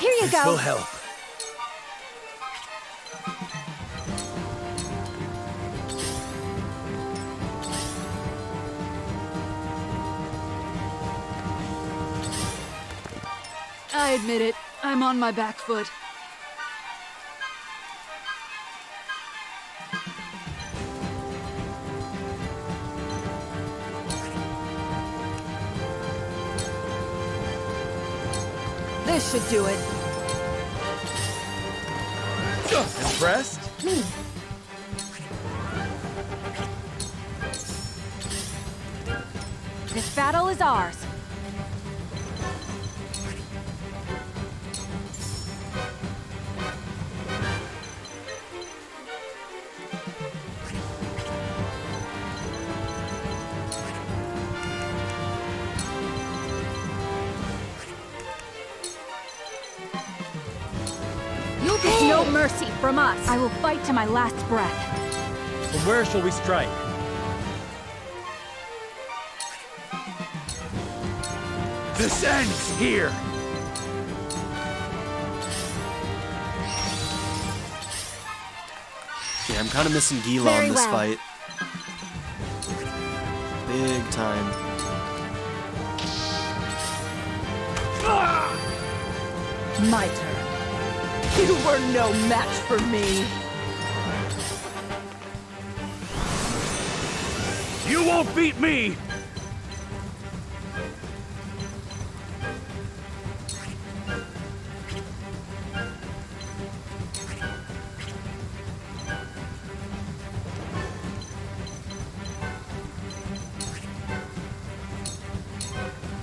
Here you This go. will help. I admit it. I'm on my back foot. This should do it. Impressed? Me. This battle is ours. You'll get no mercy from us. I will fight to my last breath. From where shall we strike? This ends here! Yeah, I'm kind of missing Gila Very on this well. fight. Big time. My turn. You were no match for me. You won't beat me!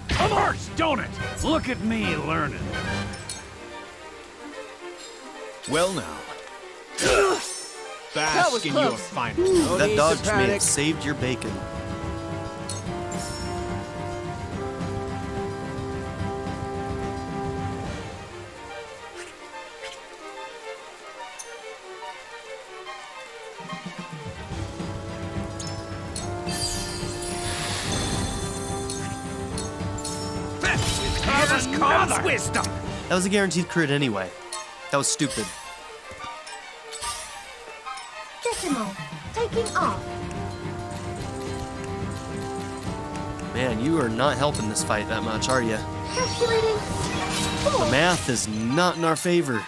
Hurts, don't it? Look at me learning. Well now. Bask in your finest. That dodge may have saved your bacon. Comes wisdom. That was a guaranteed crit anyway. That was stupid. Decimal. Taking off. Man, you are not helping this fight that much, are you? Calculating. The math is not in our favor.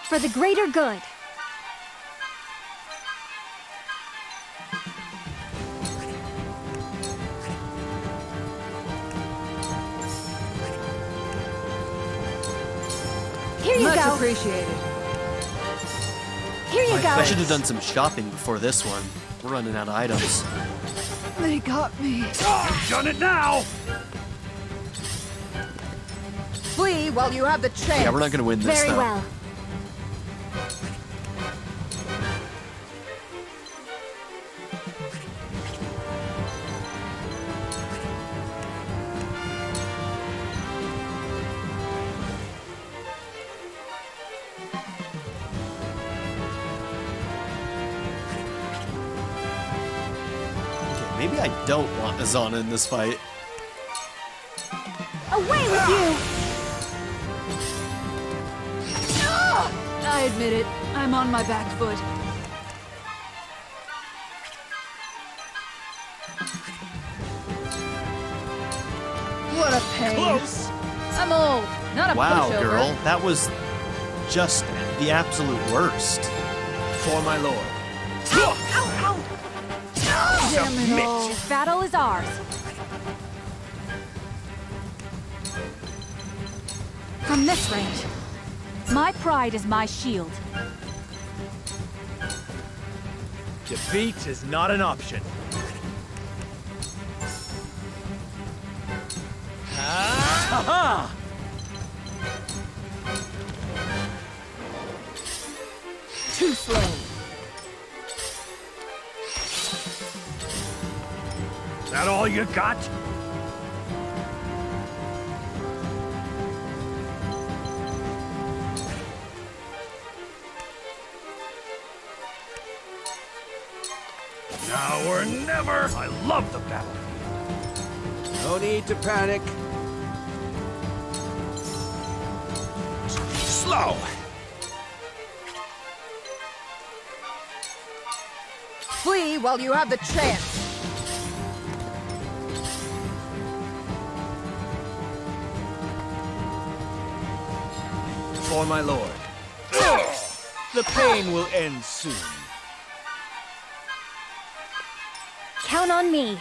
For the greater good. Here you Much go. appreciated. Here you go. I should have done some shopping before this one. We're running out of items. They got me. You've done it now! Flee while you have the chance. Yeah, we're not gonna win this Very though. well. Maybe I don't want Azana in this fight. Away with you! I admit it. I'm on my back foot. What a pain. Close! I'm old, not a Wow, pushover. girl, that was just the absolute worst. For my lord. Damn it all. This battle is ours. From this range, my pride is my shield. Defeat is not an option. Ha-ha! Too slow. That all you got? Now or never! I love the battlefield. No need to panic. slow! Flee while you have the chance. For my lord. The pain will end soon. Count on me.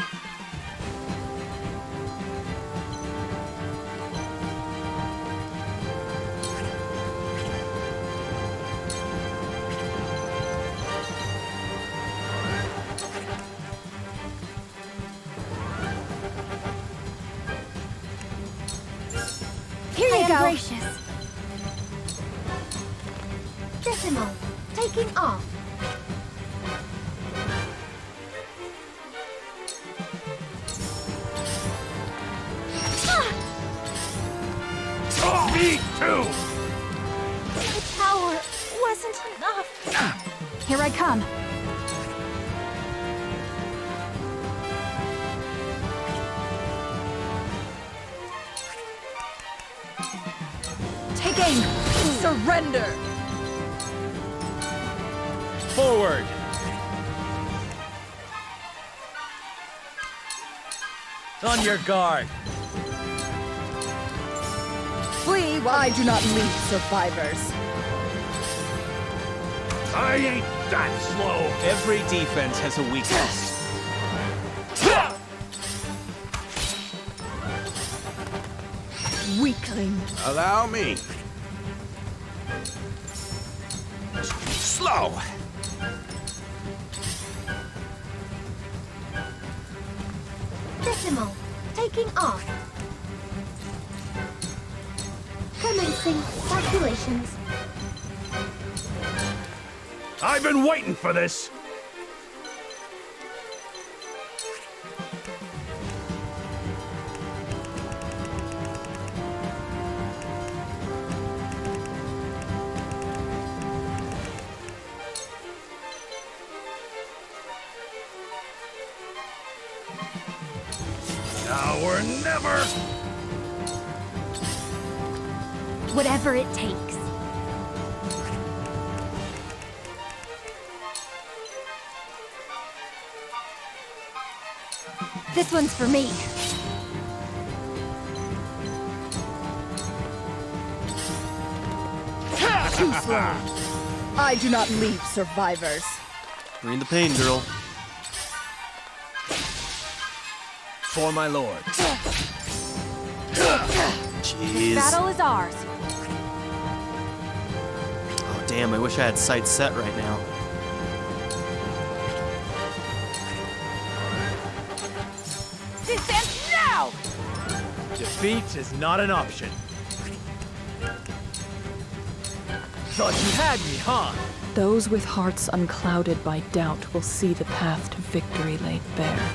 Here you go. Gracious. Decimal, taking off. Me too! The tower wasn't enough. Here I come. Take aim. Surrender. Forward! On your guard! Flee while I do not leave survivors. I ain't that slow! Every defense has a weakness. Weakling. Allow me. Slow! Decimal, taking off. Commencing calculations. I've been waiting for this! Now or never! Whatever it takes. This one's for me. Too slow. I do not leave survivors. Bring the pain, girl. For my lord. Jeez. Battle is ours. Oh, damn, I wish I had sights set right now. Defense now! Defeat is not an option. Thought you had me, huh? Those with hearts unclouded by doubt will see the path to victory laid bare.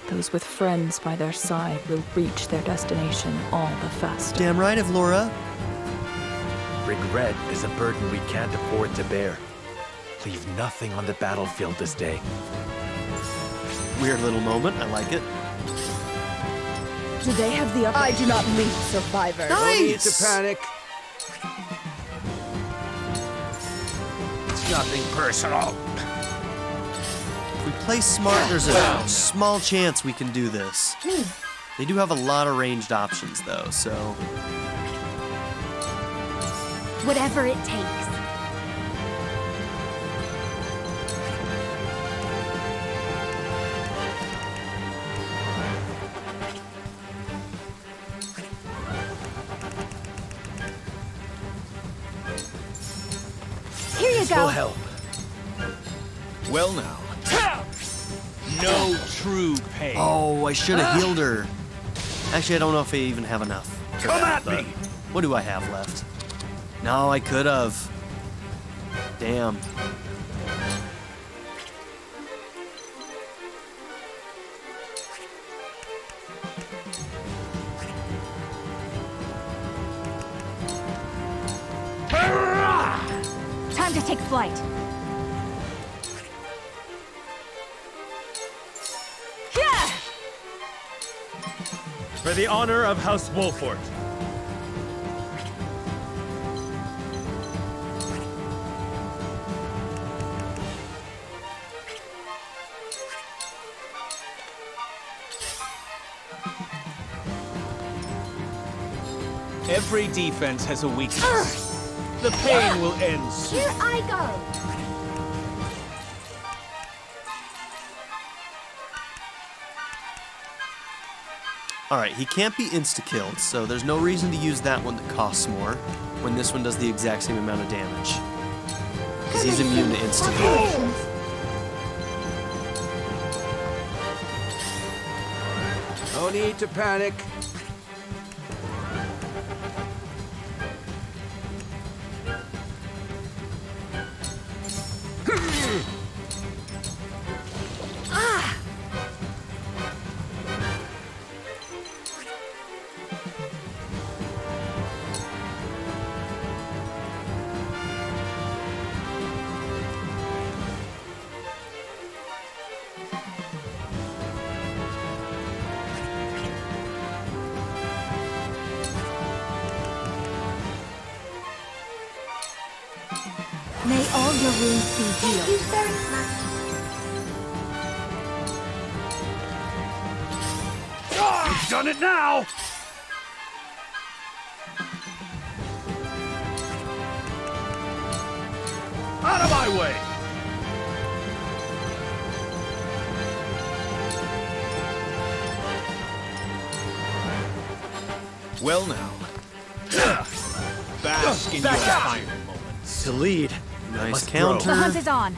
Those with friends by their side will reach their destination all the faster. Damn right, Evlora. Regret is a burden we can't afford to bear. Leave nothing on the battlefield this day. Weird little moment. I like it. Do they have the upper? I do not leave survivors. No need to panic. It's nothing personal. If we play smart, there's a small chance we can do this. They do have a lot of ranged options, though, so... Whatever it takes. Here you This go. will help. Well now. No true pain. Oh, I should have healed her. Actually, I don't know if I even have enough. for Come that, at me! but what do I have left? No, I could have. Damn. Time to take flight. Yeah! For the honor of House Wolffort. Every defense has a weakness. The pain will end soon. Here I go. Alright, he can't be insta-killed, so there's no reason to use that one that costs more when this one does the exact same amount of damage. Because he's immune to insta-kill. Calculations. No need to panic. May all your wounds be Thank healed. you very much. You've done it now! Out of my way! Well now. Bask in your iron moments. To lead, Nice must counter. The hunt is on.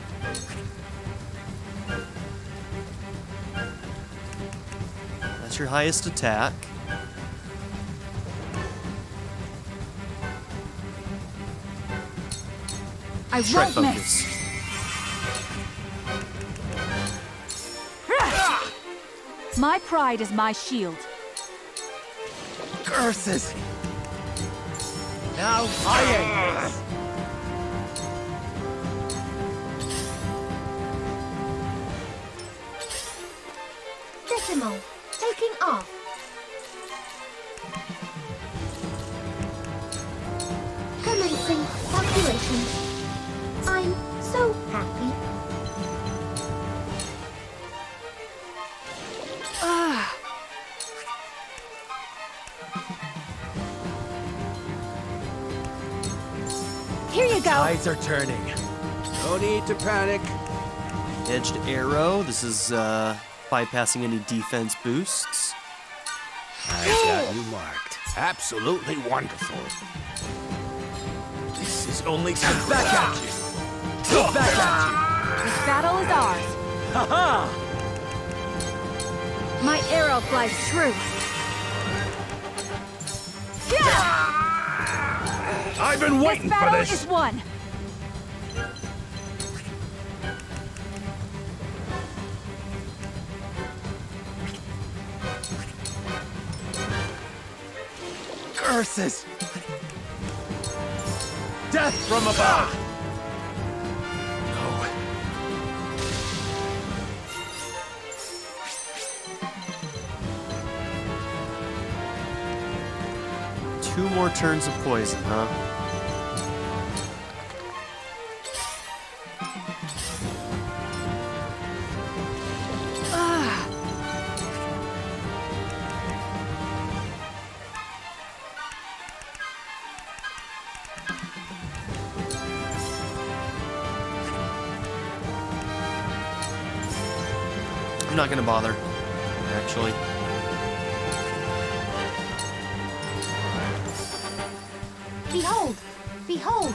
That's your highest attack. I Try won't miss. focus. My pride is my shield. Curses! Now I end this! Decimal. Taking off. Commencing calculations. I'm so happy. Here you go. Tides are turning. No need to panic. Edged arrow. This is bypassing any defense boosts. I got you marked. Absolutely wonderful. This is only back at you. Back at This battle is ours. you. Ha My arrow flies true. I've been This waiting for battle this. is won. Curses! Death from above! No. Two more turns of poison, huh? I'm not gonna bother, actually. Behold! Behold!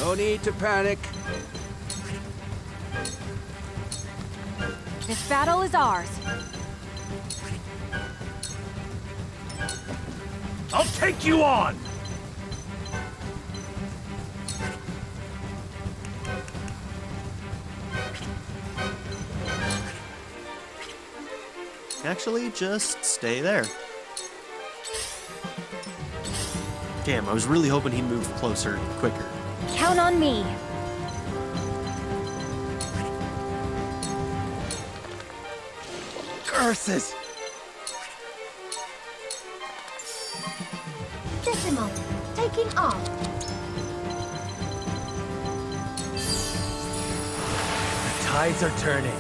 No need to panic. This battle is ours. I'll take you on. Actually, just stay there. Damn, I was really hoping he'd move closer, quicker. Count on me. Curses! Decimal. Taking off. The tides are turning.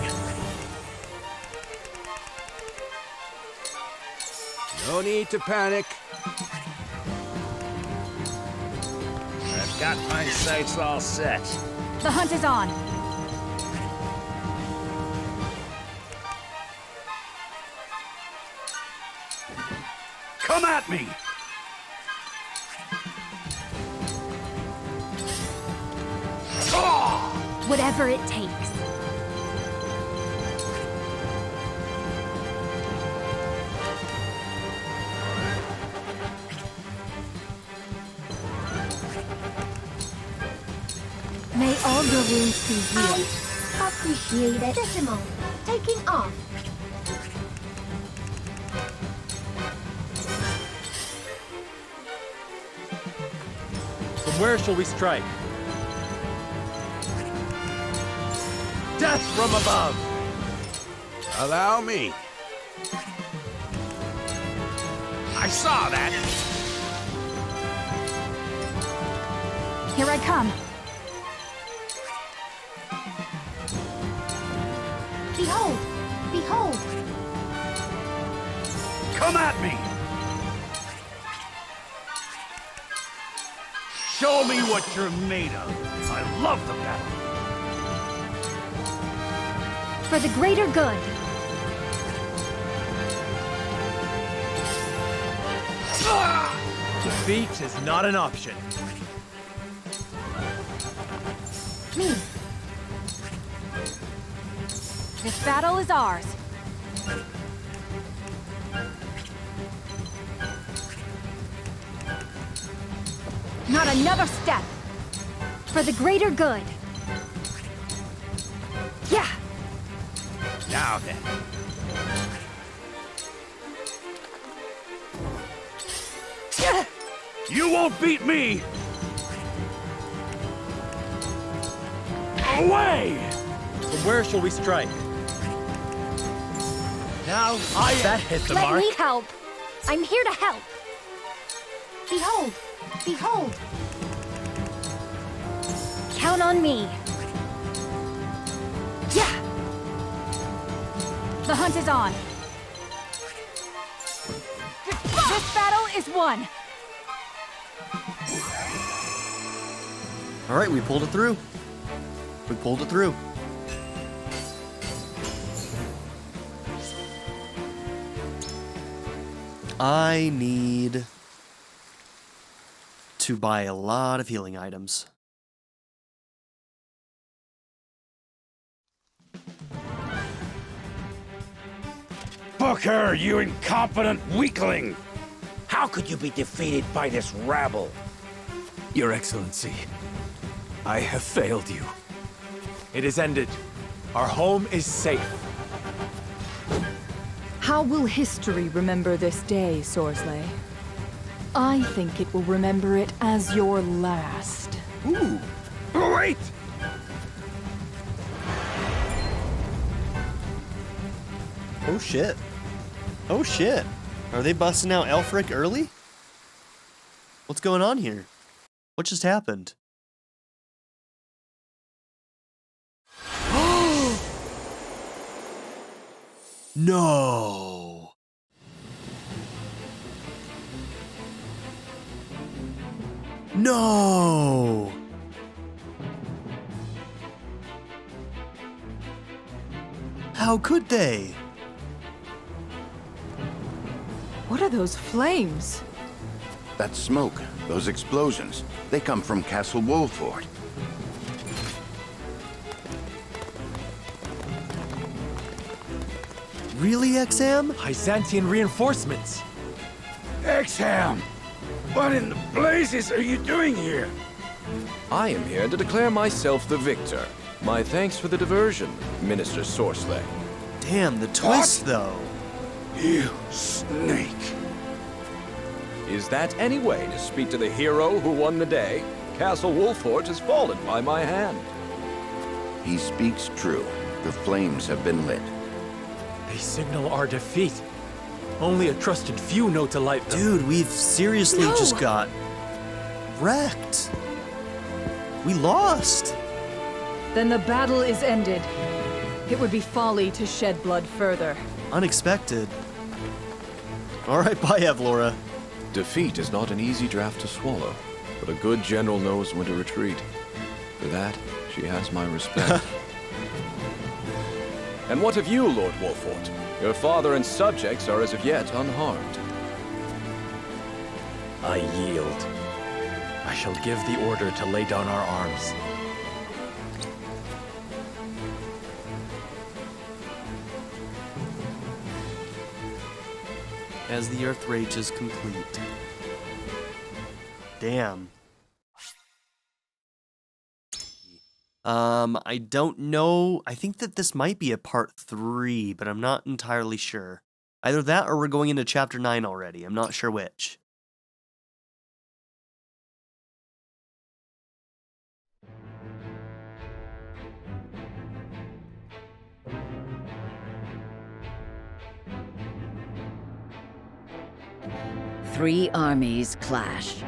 No need to panic. I've got my sights all set. The hunt is on. Come at me! Whatever it takes. May all your wounds be healed. I appreciate it. Decimal. Taking off. From where shall we strike? Death from above! Allow me. I saw that. Here I come. Behold! Behold! Come at me! Show me what you're made of. I love the battle. For the greater good. Defeat is not an option. Me. This battle is ours. Not another step. For the greater good. Yeah. Now then. You won't beat me! Away! From where shall we strike? Now That hit the Let mark. me help. I'm here to help. Behold! Behold! Count on me. Yeah. The hunt is on. This battle is won. All right, we pulled it through. We pulled it through. I need to buy a lot of healing items. Booker, you incompetent weakling! How could you be defeated by this rabble? Your Excellency, I have failed you. It is ended. Our home is safe. How will history remember this day, Sorsley? I think it will remember it as your last. Ooh. Wait! Oh shit. Oh shit. Are they busting out Elfric early? What's going on here? What just happened? No. No. How could they? What are those flames? That smoke, those explosions, they come from Castle Wolffort. Really, Exharme? Byzantine reinforcements. Exharme! What in the blazes are you doing here? I am here to declare myself the victor. My thanks for the diversion, Minister Sorsley. Damn, the twist, though. You snake! Is that any way to speak to the hero who won the day? Castle Wolffort has fallen by my hand. He speaks true. The flames have been lit. They signal our defeat. Only a trusted few know to light them. Dude, we've seriously just got wrecked. We lost. Then the battle is ended. It would be folly to shed blood further. Unexpected. All right, bye, Evlora. Defeat is not an easy draft to swallow, but a good general knows when to retreat. For that, she has my respect. And what of you, Lord Wolffort? Your father and subjects are as of yet unharmed. I yield. I shall give the order to lay down our arms. As the Earth Rage is complete. Damn. I don't know. I think that this might be a part 3, but I'm not entirely sure. Either that or we're going into chapter 9 already. I'm not sure which. Three armies clash,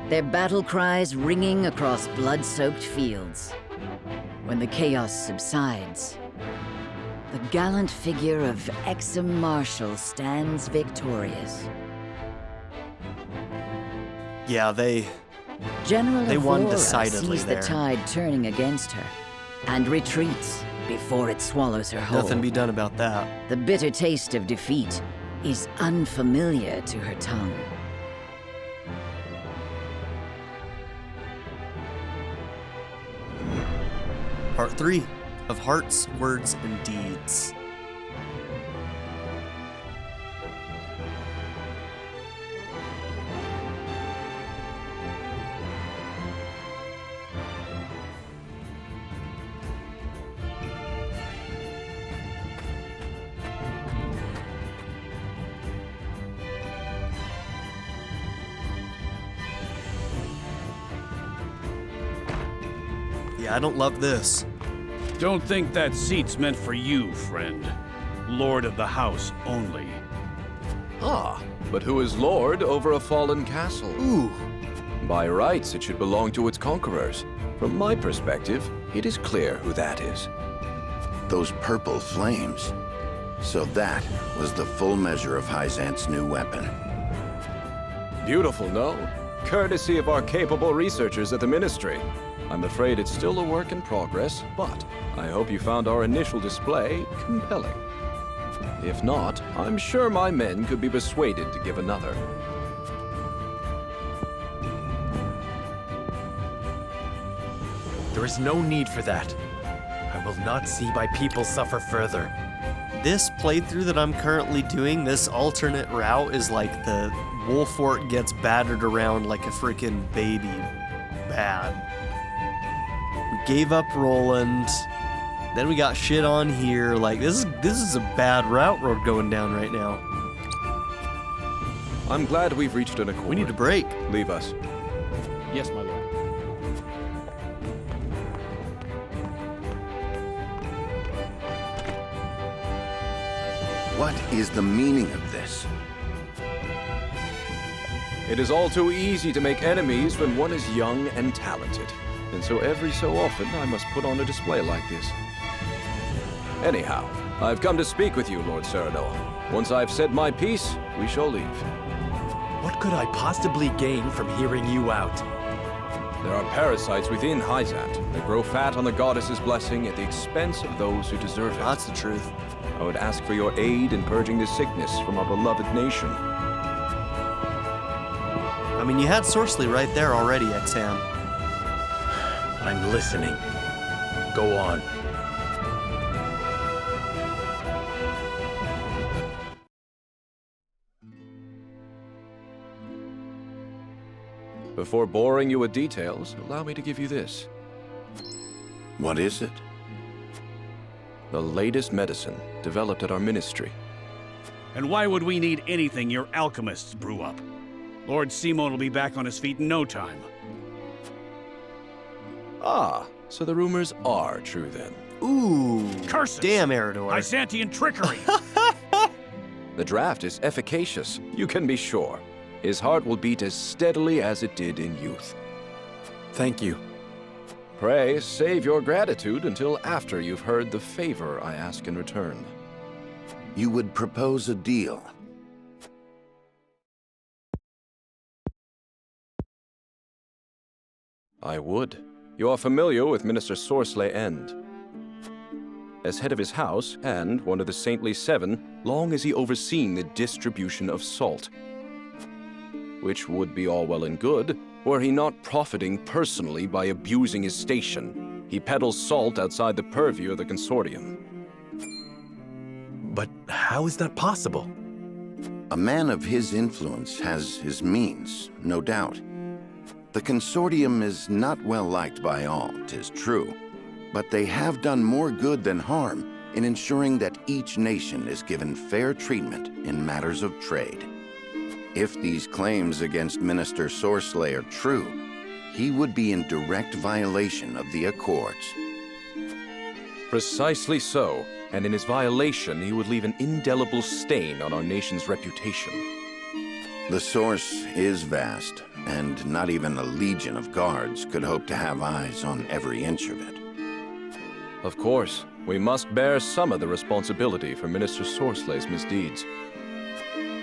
their battle cries ringing across blood-soaked fields. When the chaos subsides, the gallant figure of Exharme Marshal stands victorious. Yeah, they won decidedly sees there. The tide turning against her and retreats before it swallows her whole. Nothing to be done about that. The bitter taste of defeat is unfamiliar to her tongue. Part 3 of Hearts, Words, and Deeds. Yeah, I don't love this. Don't think that seat's meant for you, friend. Lord of the house only. Ah, but who is lord over a fallen castle? Ooh. By rights, it should belong to its conquerors. From my perspective, it is clear who that is. Those purple flames. So that was the full measure of Hyzant's new weapon. Beautiful, no? Courtesy of our capable researchers at the Ministry. I'm afraid it's still a work in progress, but I hope you found our initial display compelling. If not, I'm sure my men could be persuaded to give another. There is no need for that. I will not see my people suffer further. This playthrough that I'm currently doing, this alternate route, is like the Wolffort gets battered around like a freaking baby. Bad. We gave up Roland. Then we got shit on here. Like, this is a bad route we're going down right now. I'm glad we've reached an accord. We need a break. Leave us. Yes, my lord. What is the meaning of this? It is all too easy to make enemies when one is young and talented. And so every so often I must put on a display like this. Anyhow, I've come to speak with you, Lord Serenoa. Once I've said my piece, we shall leave. What could I possibly gain from hearing you out? There are parasites within Hyzant that grow fat on the goddess's blessing at the expense of those who deserve it. That's the truth. I would ask for your aid in purging the sickness from our beloved nation. I mean, you had Sorceley right there already, Exharme. I'm listening. Go on. Before boring you with details, allow me to give you this. What is it? The latest medicine developed at our ministry. And why would we need anything your alchemists brew up? Lord Simon will be back on his feet in no time. Ah, so the rumors are true then. Ooh. Curses! Damn, Eridor. Byzantine trickery! The draft is efficacious, you can be sure. His heart will beat as steadily as it did in youth. Thank you. Pray, save your gratitude until after you've heard the favor I ask in return. You would propose a deal. I would. You are familiar with Minister Sorsley End. As head of his house, and one of the Saintly Seven, long has he overseen the distribution of salt. Which would be all well and good, were he not profiting personally by abusing his station. He peddles salt outside the purview of the consortium. But how is that possible? A man of his influence has his means, no doubt. The consortium is not well liked by all, 'tis true, but they have done more good than harm in ensuring that each nation is given fair treatment in matters of trade. If these claims against Minister Sorsley are true, he would be in direct violation of the Accords. Precisely so, and in his violation he would leave an indelible stain on our nation's reputation. The source is vast, and not even a legion of guards could hope to have eyes on every inch of it. Of course, we must bear some of the responsibility for Minister Sorsley's misdeeds.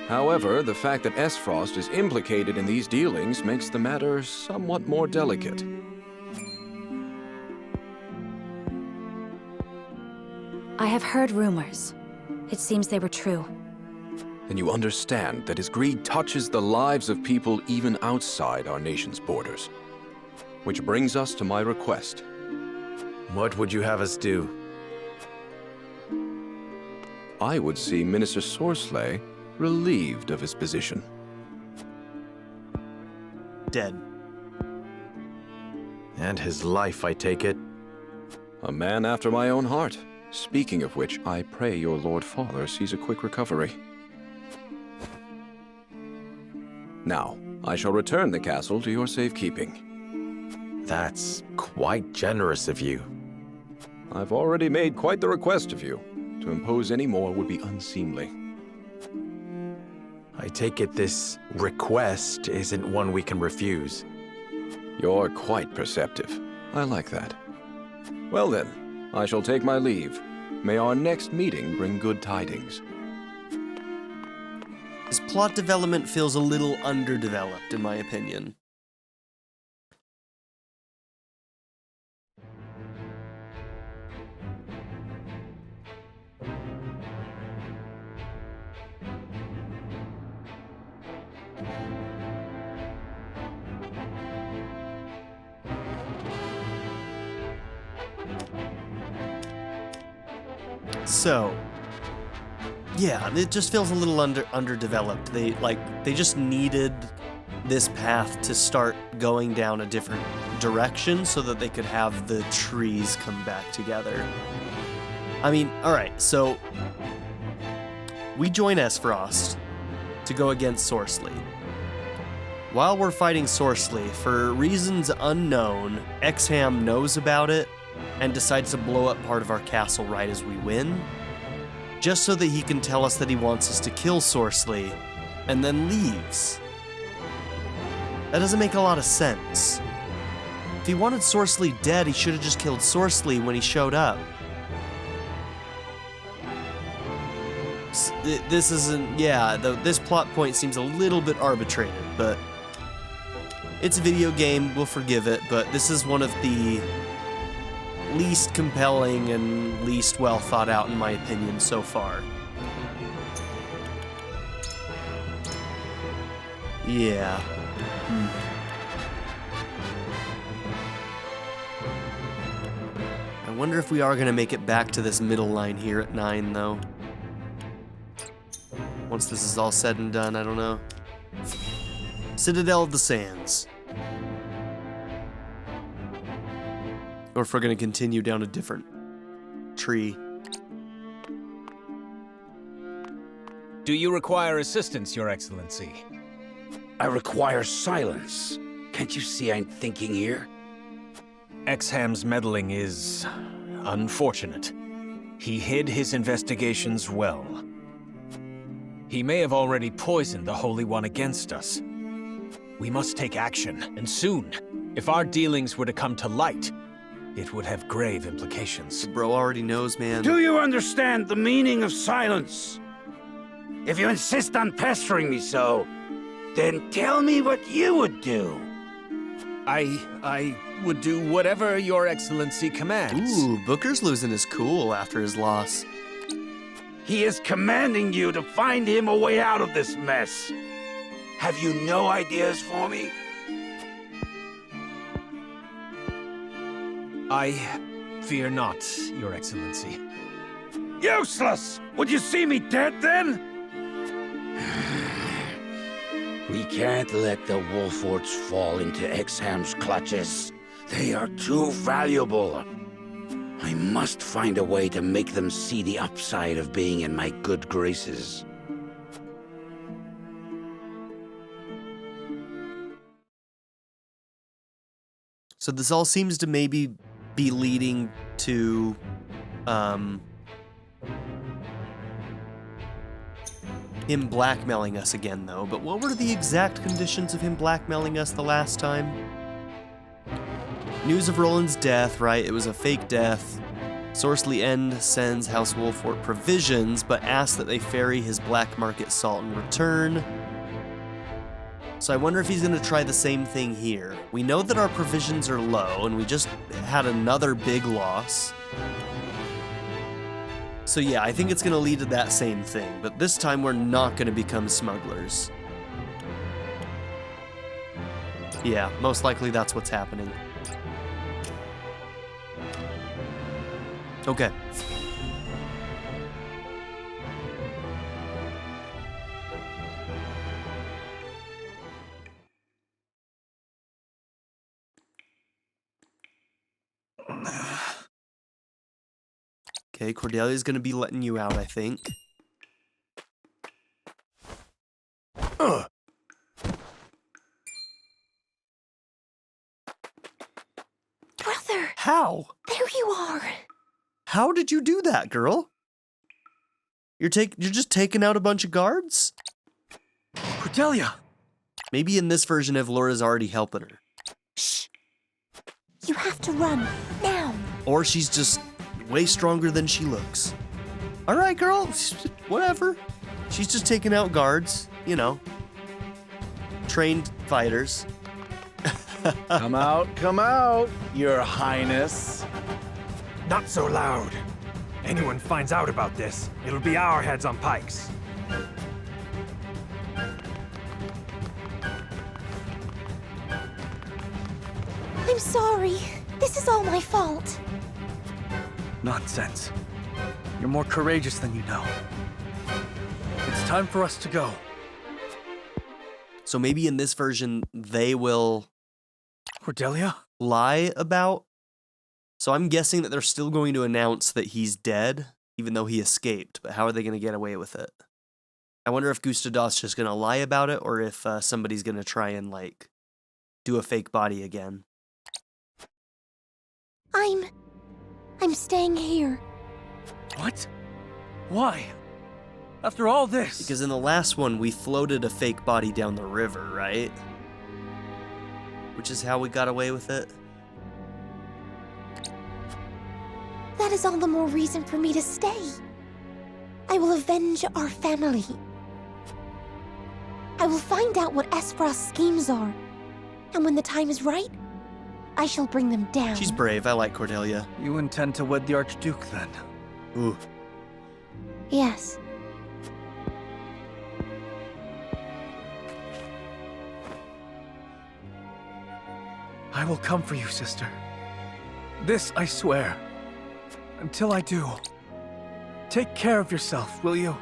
However, the fact that Esfrost is implicated in these dealings makes the matter somewhat more delicate. I have heard rumors. It seems they were true. Then you understand that his greed touches the lives of people even outside our nation's borders. Which brings us to my request. What would you have us do? I would see Minister Sorsley relieved of his position. Dead. And his life, I take it? A man after my own heart. Speaking of which, I pray your Lord Father sees a quick recovery. Now, I shall return the castle to your safekeeping. That's quite generous of you. I've already made quite the request of you. To impose any more would be unseemly. I take it this request isn't one we can refuse. You're quite perceptive. I like that. Well then, I shall take my leave. May our next meeting bring good tidings. His plot development feels a little underdeveloped, in my opinion. So, yeah, it just feels a little underdeveloped. They just needed this path to start going down a different direction so that they could have the trees come back together. I mean, alright, so we join Esfrost to go against Sorsley. While we're fighting Sorsley, for reasons unknown, Exharme knows about it and decides to blow up part of our castle right as we win, just so that he can tell us that he wants us to kill Sorsley, and then leaves. That doesn't make a lot of sense. If he wanted Sorsley dead, he should have just killed Sorsley when he showed up. This isn't, yeah, this plot point seems a little bit arbitrated, but it's a video game, we'll forgive it, but this is one of the least compelling and least well thought out, in my opinion, so far. Yeah. I wonder if we are gonna make it back to this middle line here at 9, though. Once this is all said and done, I don't know. Citadel of the Sands. Or if we're gonna continue down a different tree. Do you require assistance, Your Excellency? I require silence. Can't you see I'm thinking here? Exharme's meddling is unfortunate. He hid his investigations well. He may have already poisoned the Holy One against us. We must take action, and soon. If our dealings were to come to light, it would have grave implications. Bro already knows, man. Do you understand the meaning of silence? If you insist on pestering me so, then tell me what you would do. I would do whatever your excellency commands. Ooh, Booker's losing his cool after his loss. He is commanding you to find him a way out of this mess. Have you no ideas for me? I fear not, your excellency. Useless! Would you see me dead then? We can't let the Wolfforts fall into Exharme's clutches. They are too valuable. I must find a way to make them see the upside of being in my good graces. So this all seems to maybe be leading to, him blackmailing us again, though. But what were the exact conditions of him blackmailing us the last time? News of Roland's death, right? It was a fake death. Sorceley End sends House Wolffort provisions, but asks that they ferry his black market salt in return. So I wonder if he's going to try the same thing here. We know that our provisions are low, and we just had another big loss. So yeah, I think it's going to lead to that same thing, but this time we're not going to become smugglers. Yeah, most likely that's what's happening. Okay. Okay, Cordelia's gonna be letting you out, I think. Brother! How? There you are! How did you do that, girl? You're just taking out a bunch of guards? Cordelia! Maybe in this version, Evlora's already helping her. Shh! You have to run, now! Or she's just way stronger than she looks. All right, girl, whatever. She's just taking out guards, you know. Trained fighters. Come out, your highness. Not so loud. Anyone finds out about this, it'll be our heads on pikes. I'm sorry. This is all my fault. Nonsense. You're more courageous than you know. It's time for us to go. So maybe in this version, they will... Cordelia? Lie about... So I'm guessing that they're still going to announce that he's dead, even though he escaped. But how are they going to get away with it? I wonder if Gustadot's just going to lie about it, or if somebody's going to try and, like, do a fake body again. I'm staying here. What? Why? After all this? Because in the last one, we floated a fake body down the river, right? Which is how we got away with it. That is all the more reason for me to stay. I will avenge our family. I will find out what Espras' schemes are. And when the time is right, I shall bring them down. She's brave. I like Cordelia. You intend to wed the Archduke, then? Ooh. Yes. I will come for you, sister. This I swear. Until I do, take care of yourself, will you?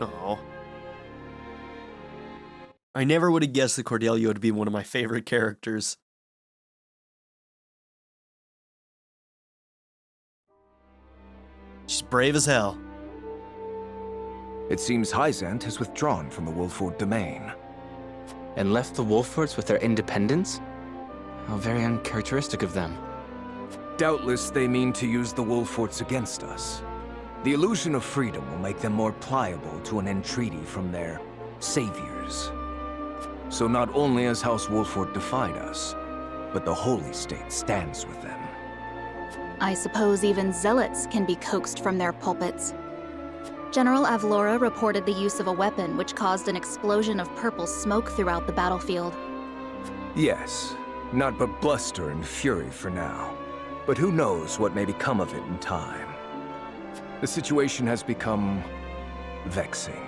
Oh. I never would have guessed that Cordelia would be one of my favorite characters. She's brave as hell. It seems Hyzant has withdrawn from the Wolffort domain. And left the Wolfforts with their independence? How very uncharacteristic of them. Doubtless they mean to use the Wolfforts against us. The illusion of freedom will make them more pliable to an entreaty from their saviors. So not only has House Wolffort defied us, but the Holy State stands with them. I suppose even zealots can be coaxed from their pulpits. General Avlora reported the use of a weapon which caused an explosion of purple smoke throughout the battlefield. Yes, not but bluster and fury for now. But who knows what may become of it in time. The situation has become vexing.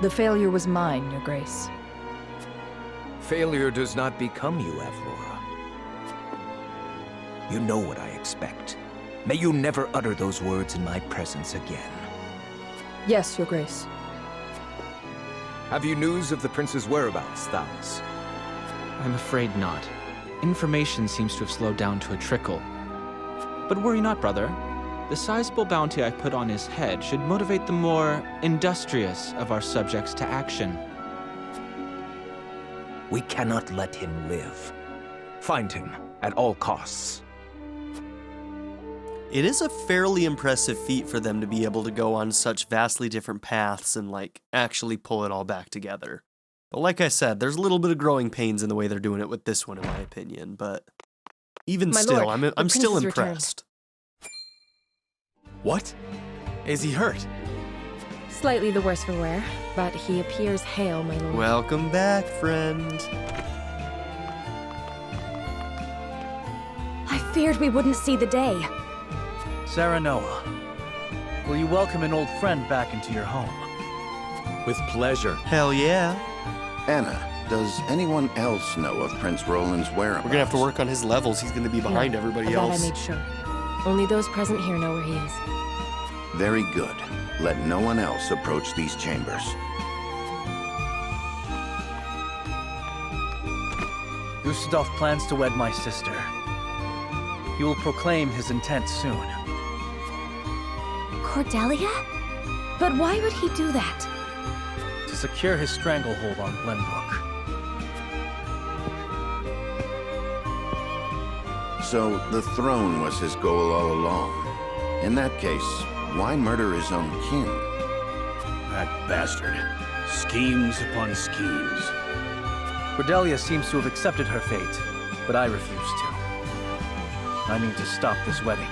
The failure was mine, Your Grace. Failure does not become you, Avlora. You know what I expect. May you never utter those words in my presence again. Yes, Your Grace. Have you news of the prince's whereabouts, Thalos? I'm afraid not. Information seems to have slowed down to a trickle. But worry not, brother. The sizable bounty I put on his head should motivate the more industrious of our subjects to action. We cannot let him live. Find him at all costs. It is a fairly impressive feat for them to be able to go on such vastly different paths and, like, actually pull it all back together. But like I said, there's a little bit of growing pains in the way they're doing it with this one, in my opinion. But even My still, lord, I'm the still prince has impressed. What? Is he hurt? Slightly the worse for wear, but he appears hale, my lord. Welcome back, friend. I feared we wouldn't see the day. Serenoa, will you welcome an old friend back into your home? With pleasure. Hell yeah. Anna, does anyone else know of Prince Roland's whereabouts? We're gonna have to work on his levels. He's gonna be behind everybody Of else. that I made sure. Only those present here know where he is. Very good. Let no one else approach these chambers. Gustave plans to wed my sister. He will proclaim his intent soon. Cordelia? But why would he do that? To secure his stranglehold on Glenbrook. So the throne was his goal all along. In that case, why murder his own kin? That bastard. Schemes upon schemes. Cordelia seems to have accepted her fate, but I refuse to. I need to stop this wedding.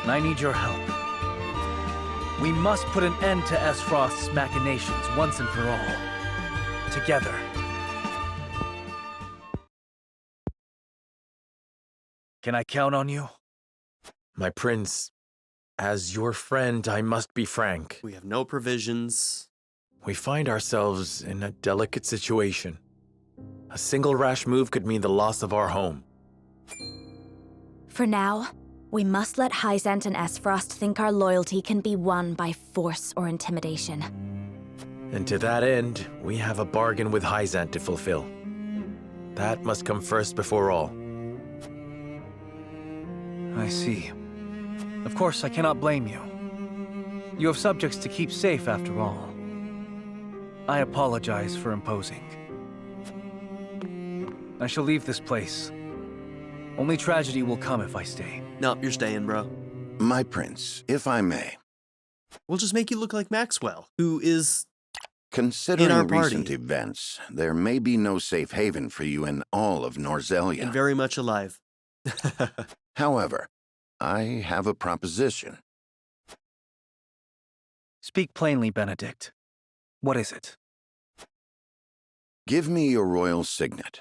And I need your help. We must put an end to Esfrost's machinations once and for all. Together. Can I count on you? My prince, as your friend, I must be frank. We have no provisions. We find ourselves in a delicate situation. A single rash move could mean the loss of our home. For now, we must let Hyzant and Esfrost think our loyalty can be won by force or intimidation. And to that end, we have a bargain with Hyzant to fulfill. That must come first before all. I see. Of course, I cannot blame you. You have subjects to keep safe after all. I apologize for imposing. I shall leave this place. Only tragedy will come if I stay. Nope, you're staying, bro. My prince, if I may. We'll just make you look like Maxwell, who is Considering in our recent party. events, there may be no safe haven for you in all of Norzelia. And very much alive. However, I have a proposition. Speak plainly, Benedict. What is it? Give me your royal signet.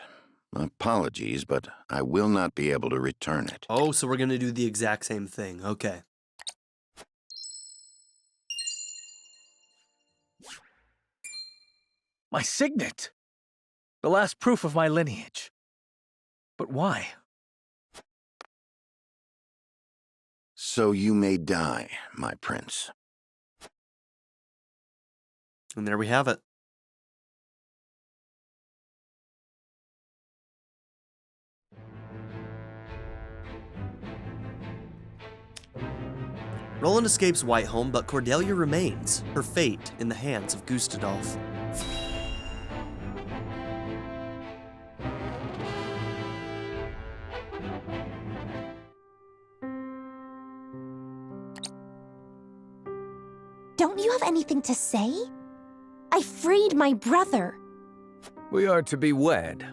Apologies, but I will not be able to return it. Oh, so we're gonna do the exact same thing. Okay. My signet! The last proof of my lineage. But why? So you may die, my prince. And there we have it. Roland escapes Whiteholm, but Cordelia remains, her fate in the hands of Gustave. Don't you have anything to say? I freed my brother. We are to be wed.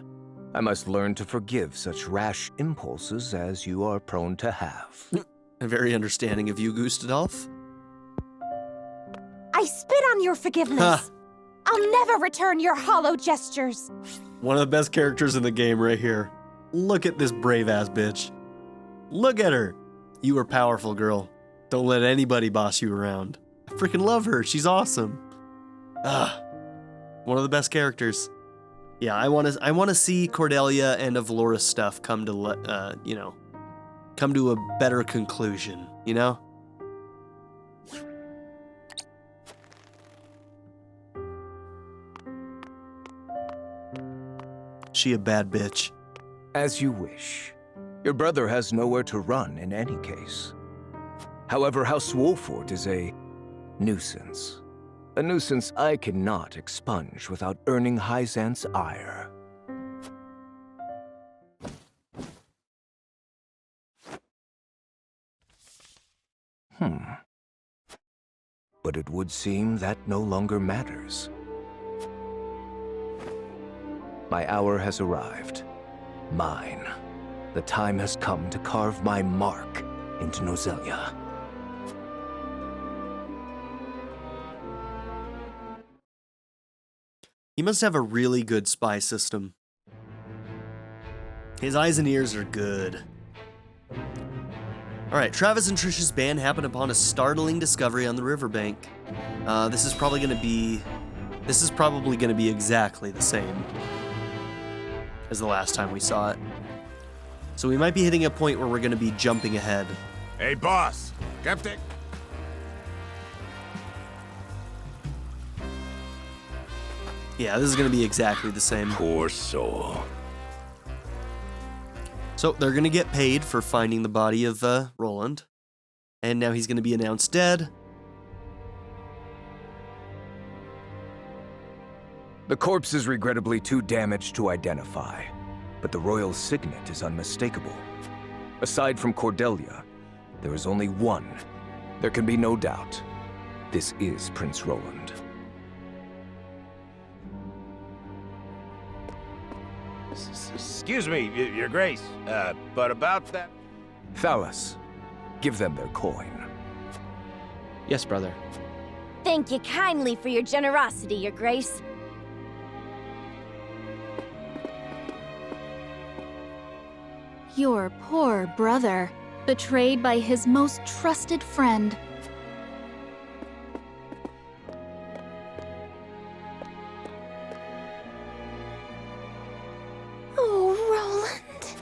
I must learn to forgive such rash impulses as you are prone to have. Very understanding of you, Gustadolf. I spit on your forgiveness. I'll never return your hollow gestures. One of the best characters in the game right here. Look at this brave-ass bitch. Look at her. You are powerful, girl. Don't let anybody boss you around. I freaking love her. She's awesome. One of the best characters. Yeah, I want to see Cordelia and Avlora's stuff come to come to a better conclusion, you know? She a bad bitch. As you wish. Your brother has nowhere to run in any case. However, House Wolffort is a nuisance. A nuisance I cannot expunge without earning Hyzant's ire. But it would seem that no longer matters. My hour has arrived. Mine. The time has come to carve my mark into Nozelia. He must have a really good spy system. His eyes and ears are good. Alright, Travis and Trish's band happen upon a startling discovery on the riverbank. This is probably gonna be exactly the same as the last time we saw it. So we might be hitting a point where we're gonna be jumping ahead. Hey, boss. Captain. Yeah, this is gonna be exactly the same. Poor soul. So they're gonna get paid for finding the body of Roland. And now he's gonna be announced dead. The corpse is regrettably too damaged to identify, but the royal signet is unmistakable. Aside from Cordelia, there is only one. There can be no doubt. This is Prince Roland. Excuse me, Your Grace, but about that... Thalas, give them their coin. Yes, brother. Thank you kindly for your generosity, Your Grace. Your poor brother, betrayed by his most trusted friend. Oh, Roland.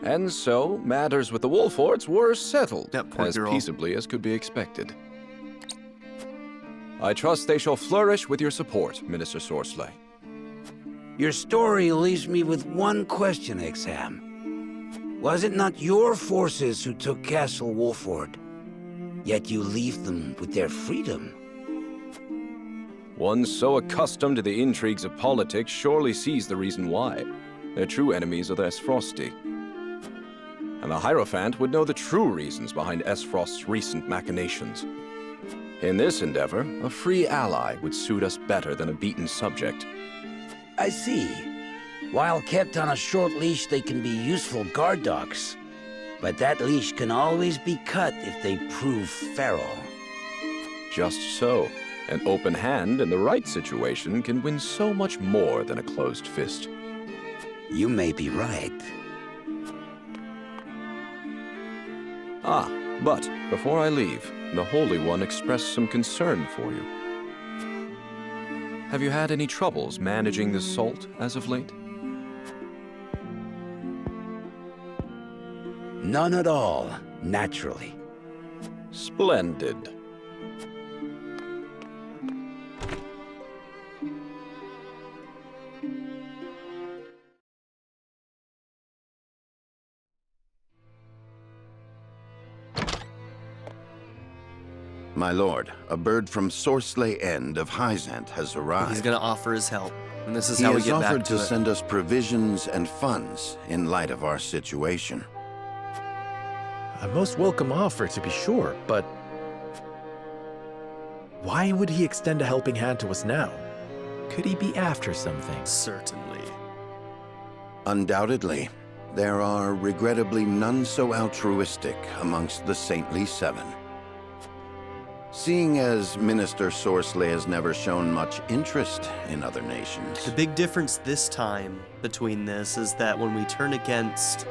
And so, matters with the Wolfforts were settled, as girl. peaceably as could be expected. I trust they shall flourish with your support, Minister Sorsley. Your story leaves me with one question, Exharme. Was it not your forces who took Castle Wolffort? Yet you leave them with their freedom. One so accustomed to the intrigues of politics surely sees the reason why. Their true enemies are the Esfrosti. And the Hierophant would know the true reasons behind Esfrost's recent machinations. In this endeavor, a free ally would suit us better than a beaten subject. I see. While kept on a short leash, they can be useful guard dogs. But that leash can always be cut if they prove feral. Just so. An open hand in the right situation can win so much more than a closed fist. You may be right. Ah, but before I leave, the Holy One expressed some concern for you. Have you had any troubles managing the salt as of late? None at all, naturally. Splendid. My lord, a bird from Sorsley End of Hyzant has arrived. He's gonna offer his help, and this is how we get back to it. He has offered to send us provisions and funds in light of our situation. A most welcome offer, to be sure, but Why would he extend a helping hand to us now? Could he be after something? Certainly. Undoubtedly, there are regrettably none so altruistic amongst the Saintly Seven. Seeing as Minister Sorcelet has never shown much interest in other nations. The big difference this time between this is that when we turn against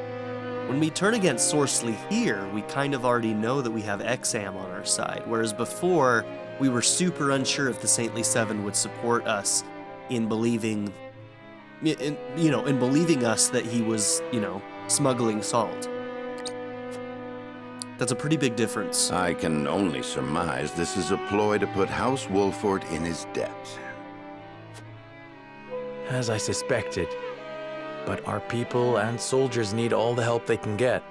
Sorcelet here, we kind of already know that we have Exharme on our side, whereas before, we were super unsure if the Saintly Seven would support us in believing, in believing us that he was, smuggling salt. That's a pretty big difference. I can only surmise this is a ploy to put House Wolffort in his debt. As I suspected. But our people and soldiers need all the help they can get.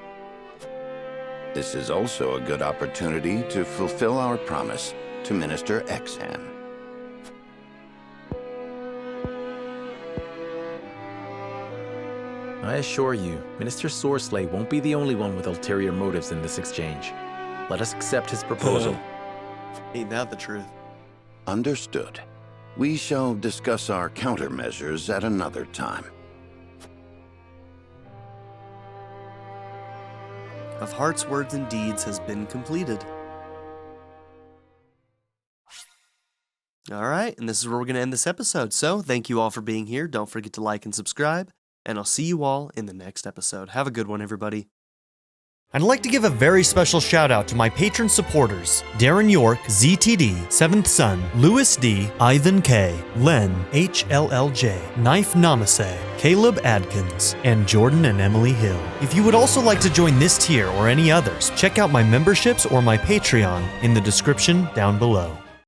This is also a good opportunity to fulfill our promise to Minister Exharme. I assure you, Minister Sorcelet won't be the only one with ulterior motives in this exchange. Let us accept his proposal. Ain't that the truth? Understood. We shall discuss our countermeasures at another time. Of Heart's Words and Deeds has been completed. Alright, and this is where we're going to end this episode. So, thank you all for being here. Don't forget to like and subscribe. And I'll see you all in the next episode. Have a good one, everybody. I'd like to give a very special shout out to my patron supporters: Darren York, ZTD, 7th Son, Louis D, Ivan K, Len, HLLJ, Knife Namaste, Caleb Adkins, and Jordan and Emily Hill. If you would also like to join this tier or any others, check out my memberships or my Patreon in the description down below.